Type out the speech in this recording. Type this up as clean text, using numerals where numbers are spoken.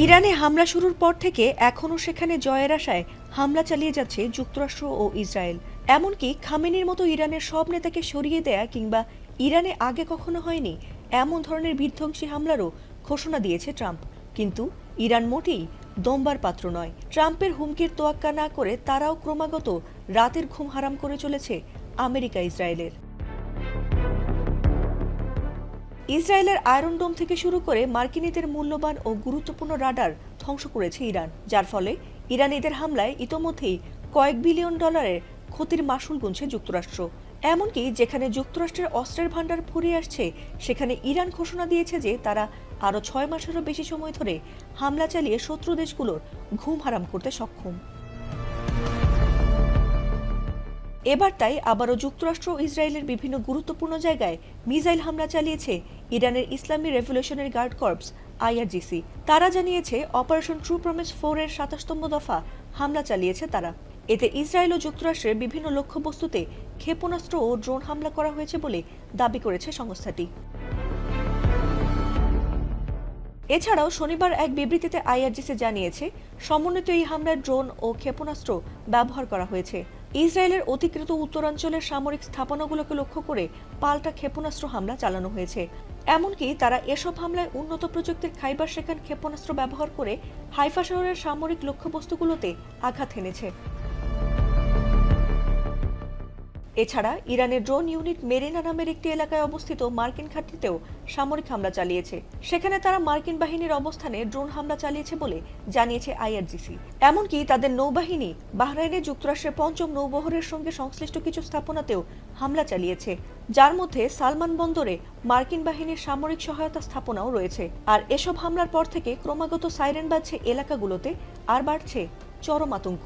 ইরানে হামলা শুরুর পর থেকে এখনও সেখানে জয়ের আশায় হামলা চালিয়ে যাচ্ছে যুক্তরাষ্ট্র ও ইসরায়েল। এমনকি খামেনির মতো ইরানের সব নেতাকে সরিয়ে দেয়া কিংবা ইরানে আগে কখনো হয়নি এমন ধরনের বিধ্বংসী হামলারও ঘোষণা দিয়েছে ট্রাম্প। কিন্তু ইরান মোটেই দমবার পাত্র নয়। ট্রাম্পের হুমকির তোয়াক্কা না করে তারাও ক্রমাগত রাতের ঘুম হারাম করে চলেছে আমেরিকা ইসরায়েলের। ইসরায়েলের আয়রন ডোম থেকে শুরু করে মার্কিনীদের মূল্যবান ও গুরুত্বপূর্ণ রাডার ধ্বংস করেছে ইরান, যার ফলে ইরানিদের হামলায় ইতোমধ্যেই কয়েক বিলিয়ন ডলারের ক্ষতির মাশুল গুনছে যুক্তরাষ্ট্র। এমনকি যেখানে যুক্তরাষ্ট্রের অস্ত্রের ভাণ্ডার ফুরিয়ে আসছে, সেখানে ইরান ঘোষণা দিয়েছে যে তারা আরও 6 মাসেরও বেশি সময় ধরে হামলা চালিয়ে শত্রু দেশগুলোর ঘুম হারাম করতে সক্ষম। এবার তাই আবারও যুক্তরাষ্ট্র ও ইসরায়েলের বিভিন্ন গুরুত্বপূর্ণ জায়গায় মিসাইল হামলা চালিয়েছে ইরানের ইসলামী রেভলিউশনারি গার্ড কর্পস IRGC। তারা জানিয়েছে অপারেশন ট্রু প্রমিস 4 এর 27তম দফা হামলা চালিয়েছে তারা। এতে ইসরায়েল ও যুক্তরাষ্ট্রের বিভিন্ন লক্ষ্যবস্তুতে ক্ষেপণাস্ত্র ও ড্রোন হামলা করা হয়েছে বলে দাবি করেছে সংস্থাটি। এছাড়াও শনিবার এক বিবৃতিতে IRGC জানিয়েছে সমন্বিত এই হামলায় ড্রোন ও ক্ষেপণাস্ত্র ব্যবহার করা হয়েছে। ইসরায়েলের অধিকৃত উত্তরাঞ্চলের সামরিক স্থাপনাগুলোকে লক্ষ্য করে পাল্টা ক্ষেপণাস্ত্র হামলা চালানো হয়েছে। এমনকি তারা এসব হামলায় উন্নত প্রযুক্তির খাইবার শেখান ক্ষেপণাস্ত্র ব্যবহার করে হাইফা শহরের সামরিক লক্ষ্যবস্তুগুলোতে আঘাত হেনেছে। এছাড়া ইরানের ড্রোন ইউনিট মেরিনা নামের একটি এলাকায় অবস্থিত মার্কিন ঘাঁটিতেও সামরিক হামলা চালিয়েছে। সেখানে তারা মার্কিন বাহিনীর অবস্থানে ড্রোন হামলা চালিয়েছে বলে জানিয়েছে IRGC। এমনকি তাদের নৌবাহিনী বাহরাইনে যুক্তরাষ্ট্রের 5ম নৌবহরের সঙ্গে সংশ্লিষ্ট কিছু স্থাপনাতেও হামলা চালিয়েছে, যার মধ্যে সালমান বন্দরে মার্কিন বাহিনীর সামরিক সহায়তা স্থাপনাও রয়েছে। আর এসব হামলার পর থেকে ক্রমাগত সাইরেন বাজছে এলাকাগুলোতে, আর বাড়ছে চরম আতঙ্ক।